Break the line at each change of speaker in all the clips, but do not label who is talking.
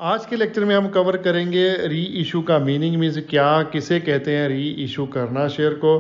आज के लेक्चर में हम कवर करेंगे री इशू का मीनिंग मीन्स क्या, किसे कहते हैं री इशू करना शेयर को,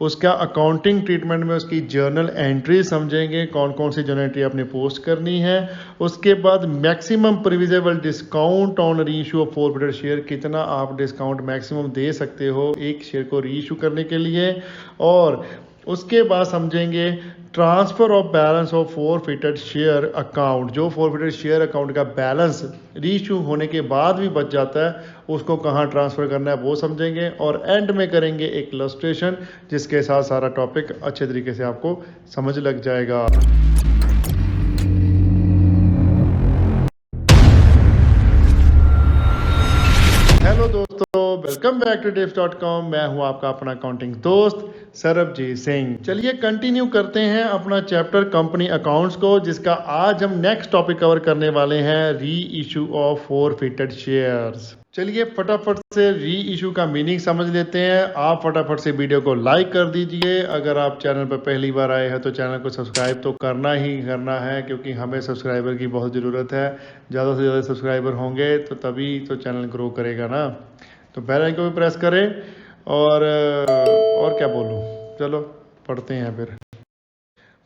उसका अकाउंटिंग ट्रीटमेंट में उसकी जर्नल एंट्री समझेंगे, कौन कौन सी जर्नल एंट्री आपने पोस्ट करनी है। उसके बाद maximum permissible discount on reissue of forfeited share, कितना आप डिस्काउंट मैक्सिमम दे सकते हो एक शेयर को री इशू करने के लिए। और उसके बाद समझेंगे transfer of balance of forfeited share account, जो फॉरफिटेड शेयर अकाउंट का बैलेंस रीइशू होने के बाद भी बच जाता है उसको कहाँ ट्रांसफर करना है वो समझेंगे। और एंड में करेंगे एक इलस्ट्रेशन जिसके साथ सारा टॉपिक अच्छे तरीके से आपको समझ लग जाएगा। हेलो दोस्तों, वेलकम बैक टू tips.com। मैं हूं आपका अपना अकाउंटिंग दोस्त सरबजीत सिंह। चलिए कंटिन्यू करते हैं अपना चैप्टर कंपनी अकाउंट्स को, जिसका आज हम नेक्स्ट टॉपिक कवर करने वाले हैं री इशू ऑफ फॉरफिटेड शेयर्स। चलिए फटाफट से री इशू का मीनिंग समझ लेते हैं। आप फटाफट से वीडियो को लाइक कर दीजिए। अगर आप चैनल पर पहली बार आए हैं तो चैनल को सब्सक्राइब तो करना ही करना है, क्योंकि हमें सब्सक्राइबर की बहुत ज़रूरत है। ज़्यादा से ज़्यादा सब्सक्राइबर होंगे तो तभी तो चैनल ग्रो करेगा ना। तो बेल आइकन को भी प्रेस करें। और क्या बोलूँ, चलो पढ़ते हैं फिर।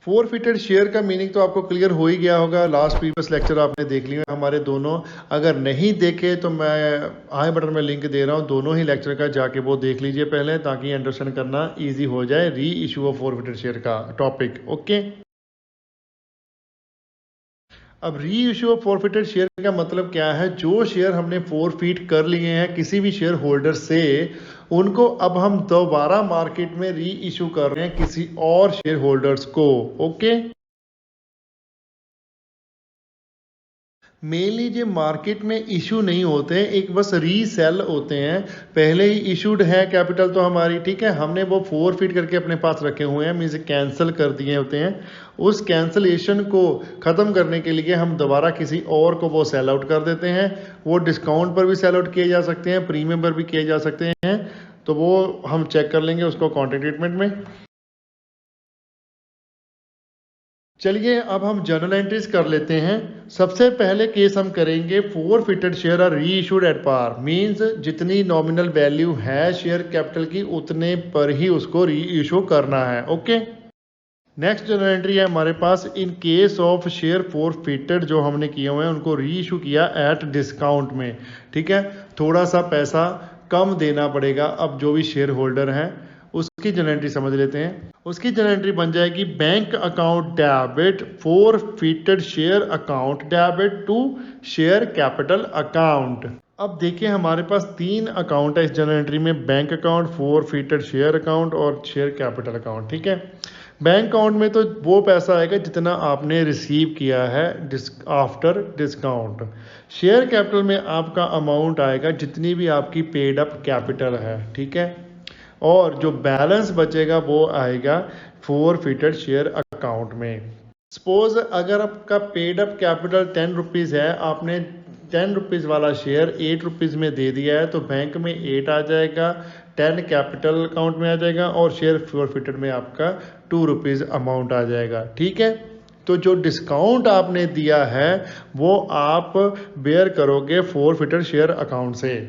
फॉरफिटेड शेयर का मीनिंग तो आपको क्लियर हो ही गया होगा, लास्ट प्रीवियस लेक्चर आपने देख लिए हमारे दोनों। अगर नहीं देखे तो मैं आई बटन में लिंक दे रहा हूँ, दोनों ही लेक्चर का जाके वो देख लीजिए पहले, ताकि अंडरस्टैंड करना इजी हो जाए री इशू ऑफ फॉरफिटेड शेयर का टॉपिक। ओके, अब री इशू ऑफ फॉरफिटेड शेयर का मतलब क्या है? जो शेयर हमने फॉरफिट कर लिए हैं किसी भी शेयर होल्डर से, उनको अब हम दोबारा मार्केट में री इशू कर रहे हैं किसी और शेयर होल्डर्स को। ओके, मेनली जो मार्केट में इशू नहीं होते, एक बस रीसेल होते हैं। पहले ही इशूड है कैपिटल तो हमारी, ठीक है, हमने वो फॉरफिट करके अपने पास रखे हुए हैं, मीन्स कैंसिल कर दिए होते हैं। उस कैंसलेशन को ख़त्म करने के लिए हम दोबारा किसी और को वो सेल आउट कर देते हैं। वो डिस्काउंट पर भी सेल आउट किए जा सकते हैं, प्रीमियम पर भी किए जा सकते हैं। तो वो हम चेक कर लेंगे उसको अकाउंटिंग ट्रीटमेंट में। चलिए अब हम जर्नल एंट्रीज कर लेते हैं। सबसे पहले केस हम करेंगे फॉरफिटेड शेयर आर री इशूड एट पार, मींस जितनी नॉमिनल वैल्यू है शेयर कैपिटल की उतने पर ही उसको री इशू करना है। ओके, नेक्स्ट जर्नल एंट्री है हमारे पास, in case of share forfeited जो हमने किए हुए हैं उनको री इशू किया एट डिस्काउंट में। ठीक है, थोड़ा सा पैसा कम देना पड़ेगा। अब जो भी शेयर होल्डर हैं उसकी जर्नल एंट्री समझ लेते हैं। उसकी जर्नल एंट्री बन जाएगी bank account debit forfeited share account debit to share capital account. अब देखिए हमारे पास तीन अकाउंट है इस जर्नल एंट्री में, bank account, forfeited share account और शेयर कैपिटल अकाउंट। ठीक है, बैंक अकाउंट में तो वो पैसा आएगा जितना आपने रिसीव किया है आफ्टर डिस्काउंट। शेयर कैपिटल में आपका अमाउंट आएगा जितनी भी आपकी पेड अप कैपिटल है। ठीक है, और जो बैलेंस बचेगा वो आएगा फॉरफिटेड शेयर अकाउंट में। सपोज अगर आपका पेड अप कैपिटल 10 रुपीज़ है, आपने 10 रुपीज़ वाला शेयर 8 रुपीज़ में दे दिया है, तो बैंक में 8 आ जाएगा, 10 कैपिटल अकाउंट में आ जाएगा और शेयर फॉरफिटेड में आपका 2 रुपीज़ अमाउंट आ जाएगा। ठीक है, तो जो डिस्काउंट आपने दिया है वो आप बेयर करोगे फॉरफिटेड शेयर अकाउंट से।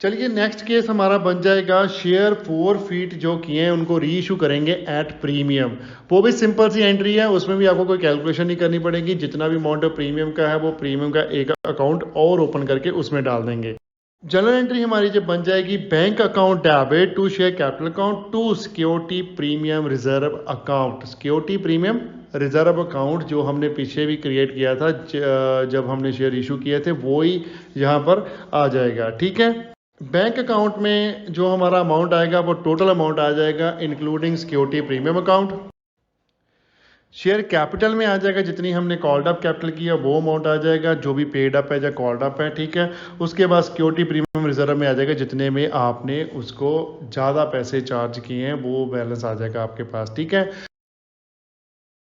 चलिए नेक्स्ट केस हमारा बन जाएगा शेयर फॉरफिट जो किए हैं उनको री इशू करेंगे एट प्रीमियम। वो भी सिंपल सी एंट्री है, उसमें भी आपको कोई कैलकुलेशन नहीं करनी पड़ेगी। जितना भी अमाउंट प्रीमियम का है वो प्रीमियम का एक अकाउंट और ओपन करके उसमें डाल देंगे। जर्नल एंट्री हमारी जब बन जाएगी bank account debit to share capital account to security premium reserve account. Security premium reserve account जो हमने पीछे भी क्रिएट किया था जब हमने शेयर इशू किए थे, वो ही यहाँ पर आ जाएगा। ठीक है, बैंक अकाउंट में जो हमारा अमाउंट आएगा वो टोटल अमाउंट आ जाएगा including security premium account. Share capital में आ जाएगा जितनी हमने कॉल्ड अप कैपिटल किया वो अमाउंट आ जाएगा, जो भी पेड अप है या कॉल्ड अप है। ठीक है, उसके बाद सिक्योरिटी प्रीमियम रिजर्व में आ जाएगा जितने में आपने उसको ज़्यादा पैसे चार्ज किए हैं वो बैलेंस आ जाएगा आपके पास। ठीक है,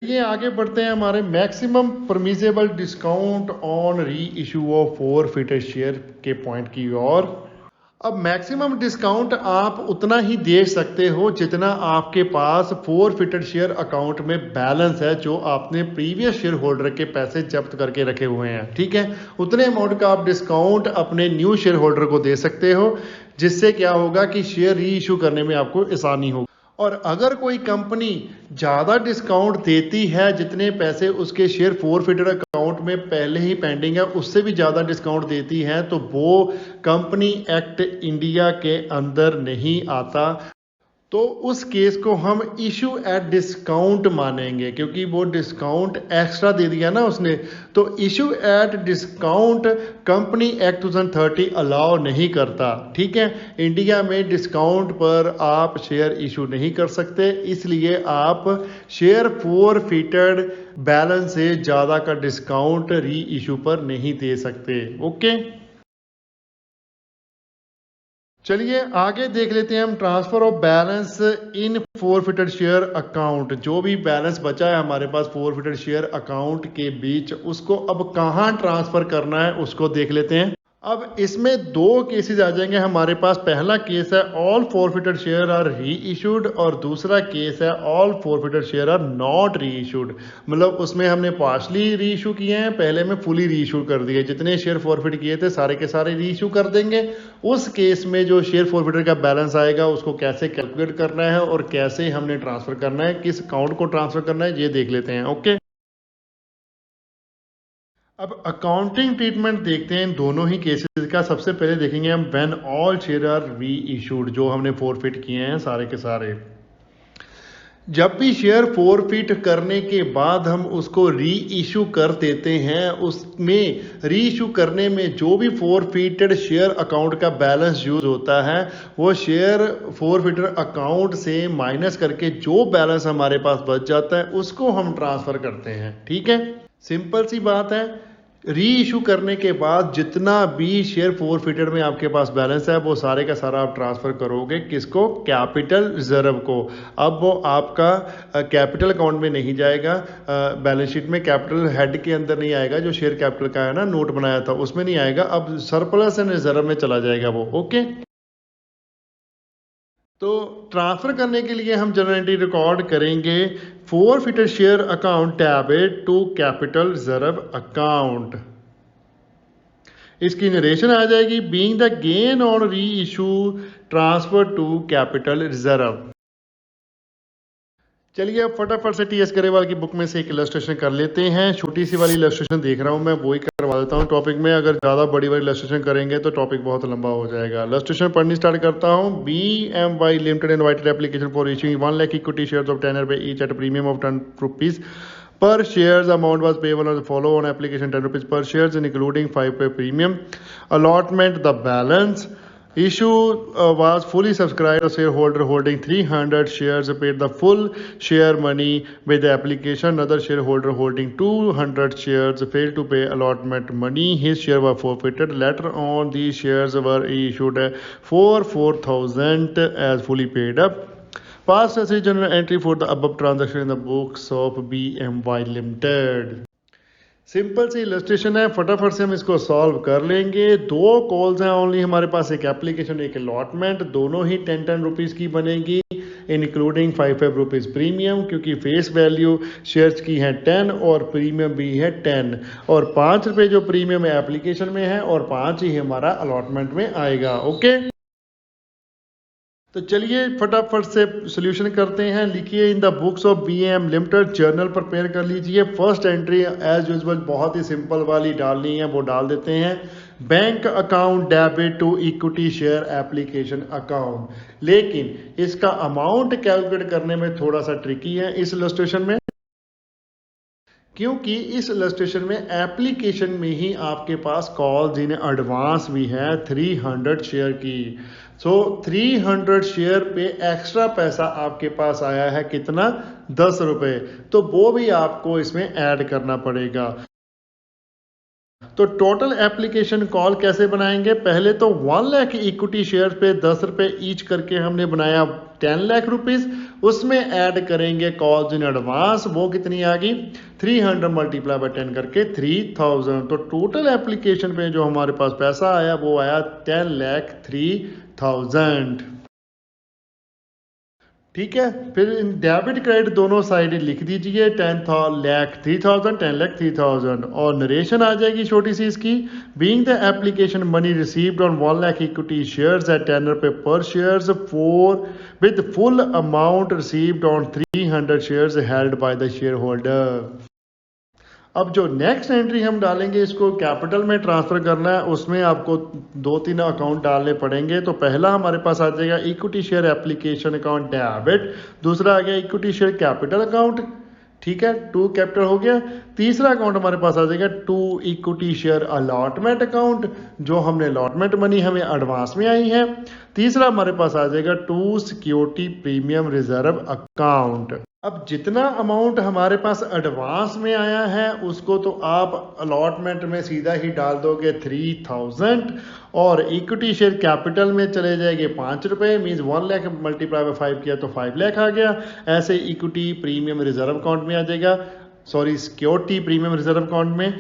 ये आगे बढ़ते हैं हमारे maximum permissible discount on reissue of forfeited share के पॉइंट की ओर। अब मैक्सिमम डिस्काउंट आप उतना ही दे सकते हो जितना आपके पास फोरफिटेड शेयर अकाउंट में बैलेंस है, जो आपने प्रीवियस शेयर होल्डर के पैसे जब्त करके रखे हुए हैं। ठीक है, उतने अमाउंट का आप डिस्काउंट अपने न्यू शेयर होल्डर को दे सकते हो, जिससे क्या होगा कि शेयर री इशू करने में आपको आसानी होगी। और अगर कोई कंपनी ज़्यादा डिस्काउंट देती है, जितने पैसे उसके शेयर फोरफिटेड अकाउंट में पहले ही पेंडिंग है उससे भी ज़्यादा डिस्काउंट देती है, तो वो कंपनी एक्ट इंडिया के अंदर नहीं आता। तो उस केस को हम इशू एट डिस्काउंट मानेंगे, क्योंकि वो डिस्काउंट एक्स्ट्रा दे दिया ना उसने। तो issue at discount company act 2030 allow नहीं करता। ठीक है, इंडिया में डिस्काउंट पर आप शेयर इशू नहीं कर सकते, इसलिए आप शेयर फोरफिटेड बैलेंस से ज़्यादा का डिस्काउंट री इशू पर नहीं दे सकते। ओके, चलिए आगे देख लेते हैं हम transfer of balance in forfeited share account. जो भी बैलेंस बचा है हमारे पास फोरफिटेड शेयर अकाउंट के बीच, उसको अब कहाँ ट्रांसफर करना है उसको देख लेते हैं। अब इसमें दो केसेस आ जाएंगे हमारे पास। पहला केस है all forfeited share are reissued, और दूसरा केस है all forfeited share are not reissued. मतलब उसमें हमने पार्शली री इशू किए हैं, पहले में फुली री इशू कर दिए। जितने शेयर फोरफिट किए थे सारे के सारे री इशू कर देंगे। उस केस में जो शेयर फोरफिटेड का बैलेंस आएगा उसको कैसे कैलकुलेट करना है और कैसे हमने ट्रांसफर करना है, किस अकाउंट को ट्रांसफर करना है, ये देख लेते हैं। ओके, अब अकाउंटिंग ट्रीटमेंट देखते हैं इन दोनों ही केसेस का। सबसे पहले देखेंगे हम व्हेन ऑल शेयर आर री इशूड, जो हमने फोरफिट किए हैं सारे के सारे। जब भी शेयर फोरफिट करने के बाद हम उसको री इशू कर देते हैं, उसमें री इशू करने में जो भी फोरफिटेड शेयर अकाउंट का बैलेंस यूज होता है, वो शेयर फोरफिटेड अकाउंट से माइनस करके जो बैलेंस हमारे पास बच जाता है उसको हम ट्रांसफर करते हैं। ठीक है, सिंपल सी बात है। री इशू करने के बाद जितना भी शेयर फोरफिटेड में आपके पास बैलेंस है वो सारे का सारा आप ट्रांसफर करोगे किसको? कैपिटल रिजर्व को। अब वो आपका कैपिटल अकाउंट में नहीं जाएगा, बैलेंस शीट में कैपिटल हेड के अंदर नहीं आएगा, जो शेयर कैपिटल का है ना नोट बनाया था उसमें नहीं आएगा। अब सरप्लस एंड रिजर्व में चला जाएगा वो। ओके, तो ट्रांसफर करने के लिए हम जनरल एंट्री रिकॉर्ड करेंगे forfeited share account tab to capital reserve account. इसकी नरेशन आ जाएगी being the gain on reissue transfer to capital reserve. चलिए अब फटाफट से टीएस गरेवाल की बुक में से एक इलस्ट्रेशन कर लेते हैं। छोटी सी वाली इलस्ट्रेशन देख रहा हूं मैं, वही करवा देता हूं टॉपिक में। अगर ज़्यादा बड़ी वाली इलस्ट्रेशन करेंगे तो टॉपिक बहुत लंबा हो जाएगा। इलस्ट्रेशन पढ़नी स्टार्ट करता हूं। BMY limited invited application for issuing 1 lakh equity shares of 10 रुपए each at a premium of 10 rupees per shares. Amount was payable as follow on application 10 rupees per shares including 5 per premium. Allotment, the balance issue was fully subscribed. A shareholder holding 300 shares paid the full share money with the application. Another shareholder holding 200 shares failed to pay allotment money. His share was forfeited. Later on these shares were issued for 4,000 as fully paid up. Past as general entry for the above transaction in the books of BMY Limited. Simple सी illustration है, फटाफट से हम इसको solve कर लेंगे। दो calls हैं ओनली हमारे पास, एक एप्लीकेशन एक अलॉटमेंट। दोनों ही 10 रुपीज़ की बनेगी इंक्लूडिंग 5 रुपीज़ प्रीमियम, क्योंकि फेस वैल्यू शेयर्स की है 10 और प्रीमियम भी है 10, और 5 रुपये जो प्रीमियम एप्लीकेशन में है और 5 ही हमारा अलॉटमेंट में आएगा। ओके, तो चलिए फटाफट से सॉल्यूशन करते हैं। लिखिए in the books of BM limited, journal prepare कर लीजिए। फर्स्ट एंट्री एज यूजुअल बहुत ही सिंपल वाली डालनी है, वो डाल देते हैं। Bank account debit to equity share application account. लेकिन इसका अमाउंट कैलकुलेट करने में थोड़ा सा ट्रिकी है इस इलस्ट्रेशन में, क्योंकि इस इलस्ट्रेशन में एप्लीकेशन में ही आपके पास कॉल जिन्हें एडवांस भी है 300 शेयर की। सो 300 शेयर पे एक्स्ट्रा पैसा आपके पास आया है कितना? 10 रुपए। तो वो भी आपको इसमें ऐड करना पड़ेगा। तो टोटल एप्लीकेशन कॉल कैसे बनाएंगे? पहले तो 1 लाख इक्विटी शेयर पे 10 रुपए ईच करके हमने बनाया 10 लाख रुपीज। उसमें ऐड करेंगे कॉल्स इन एडवांस, वो कितनी आ गई 300 मल्टीप्लाई बाय 10 करके 3000। तो टोटल एप्लीकेशन पे जो हमारे पास पैसा आया वो आया 10 लाख 3000। ठीक है, फिर डेबिट क्रेडिट दोनों साइड लिख दीजिए 10 लाख 3000 10 लाख 3000 और नरेशन आ जाएगी छोटी सी इसकी। Being the application money received on 1 lakh equity shares at 10 रुपए पर shares for with full amount received on 300 shares held by the share holder. अब जो नेक्स्ट एंट्री हम डालेंगे इसको कैपिटल में ट्रांसफर करना है, उसमें आपको 2-3 अकाउंट डालने पड़ेंगे। तो पहला हमारे पास आ जाएगा equity share application account debit, दूसरा आ गया इक्विटी शेयर कैपिटल अकाउंट, ठीक है 2 कैपिटल हो गया। तीसरा अकाउंट हमारे पास आ जाएगा 2 इक्विटी शेयर अलॉटमेंट अकाउंट, जो हमने अलॉटमेंट मनी हमें एडवांस में आई है। तीसरा हमारे पास आ जाएगा 2 सिक्योरिटी प्रीमियम रिजर्व अकाउंट। अब जितना अमाउंट हमारे पास एडवांस में आया है उसको तो आप अलॉटमेंट में सीधा ही डाल दोगे 3000 और इक्विटी शेयर कैपिटल में चले जाएंगे 5 रुपए, मीन्स 1 लाख मल्टीप्लाई बाय 5 किया तो 5 लाख आ गया। ऐसे इक्विटी प्रीमियम रिजर्व अकाउंट में आ जाएगा, sorry security premium reserve account में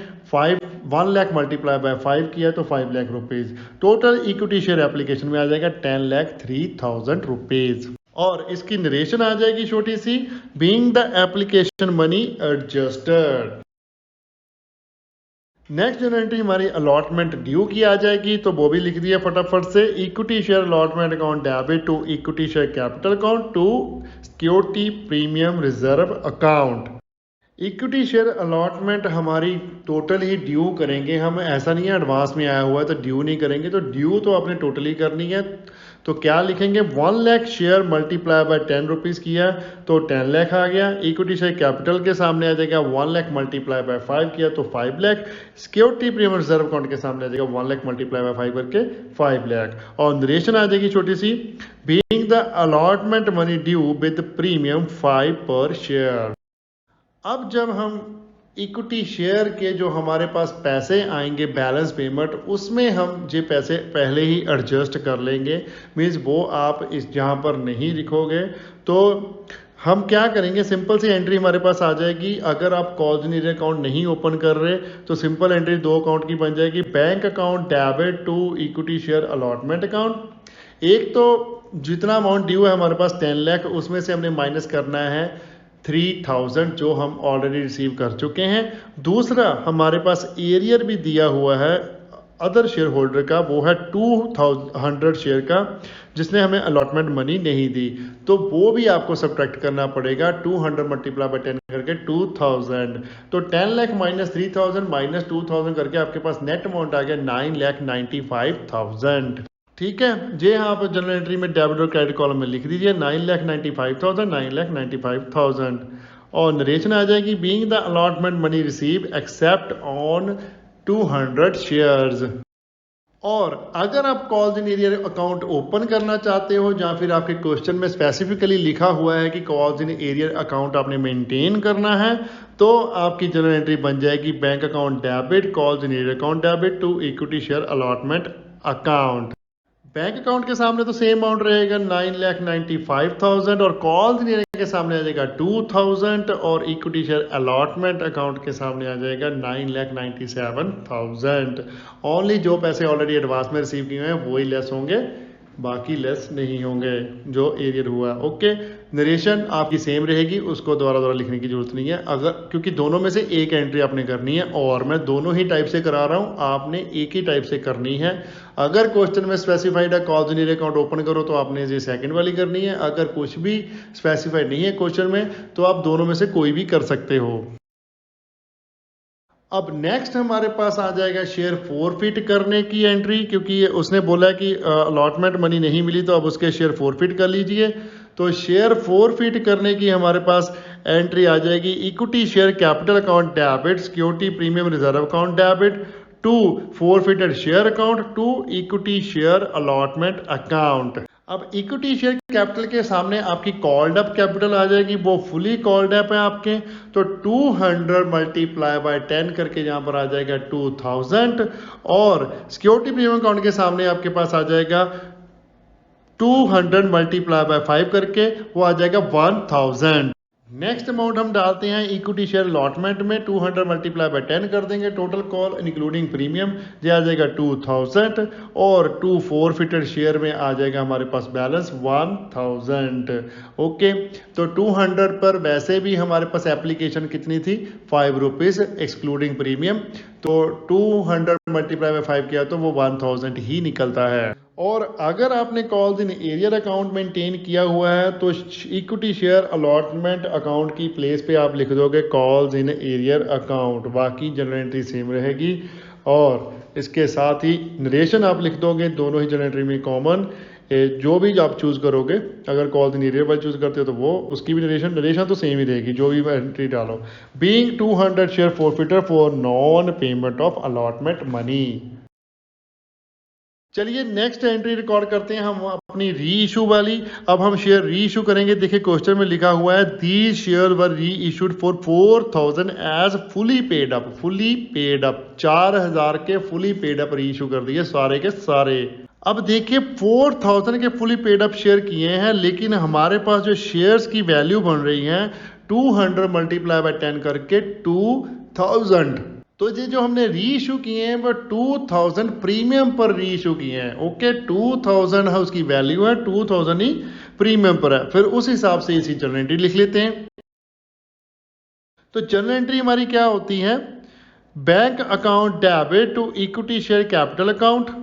1 लाख मल्टीप्लाई बाय 5 किया तो 5 lakh rupees. Total equity share application में आ जाएगा 10 लाख 3000 रुपीज। और इसकी नरेशन आ जाएगी छोटी सी, being the application money adjusted. Next जो एंट्री हमारी अलॉटमेंट ड्यू की आ जाएगी, तो वो भी लिख दिया फटाफट से। Equity share allotment account debit to equity share capital account to security premium reserve account. Equity share allotment हमारी टोटल ही ड्यू करेंगे हम, ऐसा नहीं है एडवांस में आया हुआ है तो ड्यू नहीं करेंगे। तो ड्यू तो आपने टोटली करनी है। तो क्या लिखेंगे 1 lakh share multiply by 10 rupees किया तो 10 लाख आ गया। इक्विटी शेयर कैपिटल के सामने आ जाएगा 1 लाख मल्टीप्लाई बाय 5 किया तो 5 lakh. Security premium reserve account के सामने आ जाएगा 1 लाख मल्टीप्लाई बाय 5 करके 5 लाख। और नरेशन आ जाएगी छोटी सी, being the allotment money due with premium 5 पर शेयर। अब जब हम इक्विटी शेयर के जो हमारे पास पैसे आएंगे बैलेंस पेमेंट, उसमें हम ये पैसे पहले ही एडजस्ट कर लेंगे, मीन्स वो आप इस जहाँ पर नहीं लिखोगे। तो हम क्या करेंगे, सिंपल सी एंट्री हमारे पास आ जाएगी। अगर आप कॉर्डिनेटर अकाउंट नहीं ओपन कर रहे तो सिंपल एंट्री 2 अकाउंट की बन जाएगी, bank account debit to equity share allotment account. एक तो जितना अमाउंट ड्यू है हमारे पास 10 लाख, उसमें से हमने माइनस करना है 3000 जो हम ऑलरेडी रिसीव कर चुके हैं। दूसरा हमारे पास एरियर भी दिया हुआ है अदर शेयर होल्डर का, वो है 200 शेयर का जिसने हमें अलॉटमेंट मनी नहीं दी, तो वो भी आपको सब्ट्रैक्ट करना पड़ेगा। 200 मल्टीप्लाई बाय 10 करके 2000, तो 10 लाख माइनस 3000 माइनस 2000 करके आपके पास नेट अमाउंट आ गया 9,95,000। ठीक है, ये आप जनरल एंट्री में डेबिट और क्रेडिट कॉलम में लिख दीजिए 9,95,000 9,95,000 और नरेशन आ जाएगी, being the allotment money receive except on 200 shares. और अगर आप calls in arrear account open करना चाहते हो, या फिर आपके क्वेश्चन में स्पेसिफिकली लिखा हुआ है कि कॉल्स इन एरियर अकाउंट आपने मेंटेन करना है, तो आपकी जनरल एंट्री बन जाएगी bank account debit calls in arrear account debit to equity share allotment account. Bank account के सामने तो सेम अमाउंट रहेगा 9,95,000 और कॉल्स इन एरियर के सामने आ जाएगा 2000 और इक्विटी शेयर अलॉटमेंट अकाउंट के सामने आ जाएगा 9,97,000। ओनली जो पैसे ऑलरेडी एडवांस में रिसीव किए हैं वो ही लेस होंगे, बाकी लेस नहीं होंगे जो एरियर हुआ। ओके, नरेशन आपकी सेम रहेगी, उसको दोबारा लिखने की जरूरत नहीं है। अगर क्योंकि दोनों में से एक एंट्री आपने करनी है और मैं दोनों ही टाइप से करा रहा हूं, आपने एक ही टाइप से करनी है। अगर क्वेश्चन में स्पेसिफाइड है calls in arrear account open करो तो आपने ये सेकंड वाली करनी है। अगर कुछ भी स्पेसिफाइड नहीं है क्वेश्चन में तो आप दोनों में से कोई भी कर सकते हो। अब नेक्स्ट हमारे पास आ जाएगा शेयर फोरफिट करने की एंट्री, क्योंकि उसने बोला है कि अलॉटमेंट मनी नहीं मिली तो अब उसके शेयर फोरफिट कर लीजिए। तो शेयर फोरफिट करने की हमारे पास एंट्री आ जाएगी equity share capital account debit security premium reserve account debit to forfeited share account to equity share allotment account. अब इक्विटी शेयर कैपिटल के सामने आपकी कॉल्ड अप कैपिटल आ जाएगी, वो फुली कॉल्ड अप है आपके, तो 200 मल्टीप्लाई बाय 10 करके यहाँ पर आ जाएगा 2000, और सिक्योरिटी प्रीमियम अकाउंट के सामने आपके पास आ जाएगा 200 मल्टीप्लाई बाय 5 करके, वो आ जाएगा 1000। नेक्स्ट अमाउंट हम डालते हैं इक्विटी शेयर अलॉटमेंट में, 200 मल्टीप्लाई बाय 10 कर देंगे, टोटल कॉल इंक्लूडिंग प्रीमियम ये आ जाएगा 2000, और 2 फॉरफिटेड शेयर में आ जाएगा हमारे पास बैलेंस 1000। ओके, तो 200 पर वैसे भी हमारे पास एप्लीकेशन कितनी थी, 5 रुपीज एक्सक्लूडिंग प्रीमियम, तो 200 मल्टीप्लाई बाय 5 किया तो वो 1000 ही निकलता है। और अगर आपने calls in arrear account maintain किया हुआ है तो इक्विटी शेयर अलॉटमेंट अकाउंट की प्लेस पे आप लिख दोगे कॉल्स इन एरियर अकाउंट, बाकी जनरल एंट्री सेम रहेगी, और इसके साथ ही नरेशन आप लिख दोगे, दोनों ही जनरल एंट्री में कॉमन, जो भी आप चूज करोगे, अगर calls in arrear wise choose करते हो तो वो उसकी भी नरेशन तो सेम ही रहेगी, जो भी एंट्री डालो। Being 200 share forfeited for non payment of allotment money. चलिए नेक्स्ट एंट्री रिकॉर्ड करते हैं हम अपनी री इशू वाली। अब हम शेयर री इशू करेंगे। देखिए क्वेश्चन में लिखा हुआ है these share were reissued for 4000 as fully paid up. Fully paid up 4000 के fully paid up reissue कर दिए सारे के सारे। अब देखिए 4000 के फुली पेड अप शेयर किए हैं, लेकिन हमारे पास जो शेयर्स की वैल्यू बन रही है 200 मल्टीप्लाई बाय 10 करके 2000। तो ये जो हमने री इशू किए हैं वो 2000 प्रीमियम पर री इशू किए हैं। ओके, 2000 है उसकी वैल्यू है, 2000 ही प्रीमियम पर है। फिर उस हिसाब से इसी जनरल एंट्री लिख लेते हैं। तो जनरल एंट्री हमारी क्या होती है, bank account debit to equity share capital account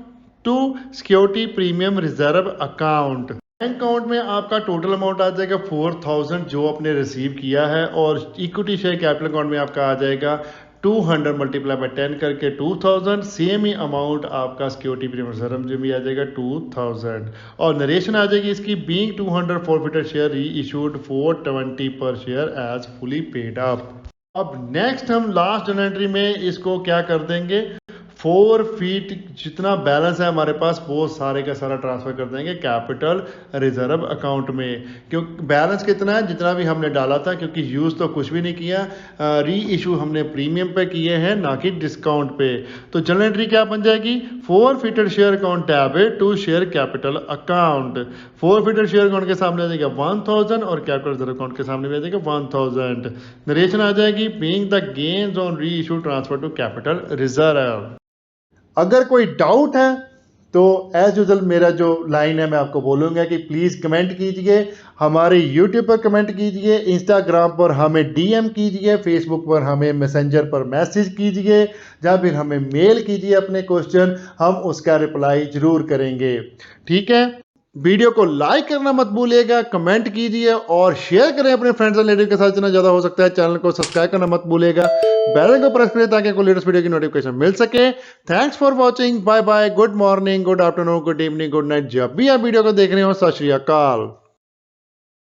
to security premium reserve account. Bank account में आपका टोटल अमाउंट आ जाएगा 4000 जो आपने रिसीव किया है, और इक्विटी शेयर कैपिटल अकाउंट में आपका आ जाएगा 200 मल्टीप्लाई बाय 10 करके 2000। सेम ही अमाउंट आपका सिक्योरिटी प्रीमियम रिजर्व जो भी आ जाएगा 2000, और नरेशन आ जाएगी इसकी being 200 forfeited share reissued 420 per share as fully paid up. अब नेक्स्ट हम लास्ट जनरल एंट्री में इसको क्या कर देंगे, 4 फीट जितना बैलेंस है हमारे पास वो सारे का सारा ट्रांसफर कर देंगे कैपिटल रिजर्व अकाउंट में। क्योंकि बैलेंस कितना है, जितना भी हमने डाला था, क्योंकि यूज तो कुछ भी नहीं किया, री इशू हमने प्रीमियम पे किए हैं ना कि डिस्काउंट पे। तो जनरल एंट्री क्या बन जाएगी, forfeited share account debit to share capital account. Forfeited share account के सामने आ जाएगा 1000 और कैपिटल रिजर्व अकाउंट के सामने आ जाएगा 1000। नरेशन आ जाएगी being the gains on reissue transfer to capital reserve. अगर कोई डाउट है तो एज यूजल मेरा जो लाइन है मैं आपको बोलूँगा कि प्लीज़ कमेंट कीजिए, हमारे यूट्यूब पर कमेंट कीजिए, इंस्टाग्राम पर हमें डीएम कीजिए, फेसबुक पर हमें मैसेंजर पर मैसेज कीजिए, या फिर हमें मेल कीजिए अपने क्वेश्चन, हम उसका रिप्लाई ज़रूर करेंगे। ठीक है, वीडियो को लाइक करना मत भूलिएगा, कमेंट कीजिए और शेयर करें अपने फ्रेंड्स और रिलेटिव के साथ जितना ज़्यादा हो सकता है। चैनल को सब्सक्राइब करना मत भूलिएगा, बेल आइकन को प्रेस करें ताकि आपको लेटेस्ट वीडियो की नोटिफिकेशन मिल सके। Thanks for watching, bye bye, good morning, good afternoon, good evening, good night, जब भी आप वीडियो को देख रहे हो। सत श्री अकाल।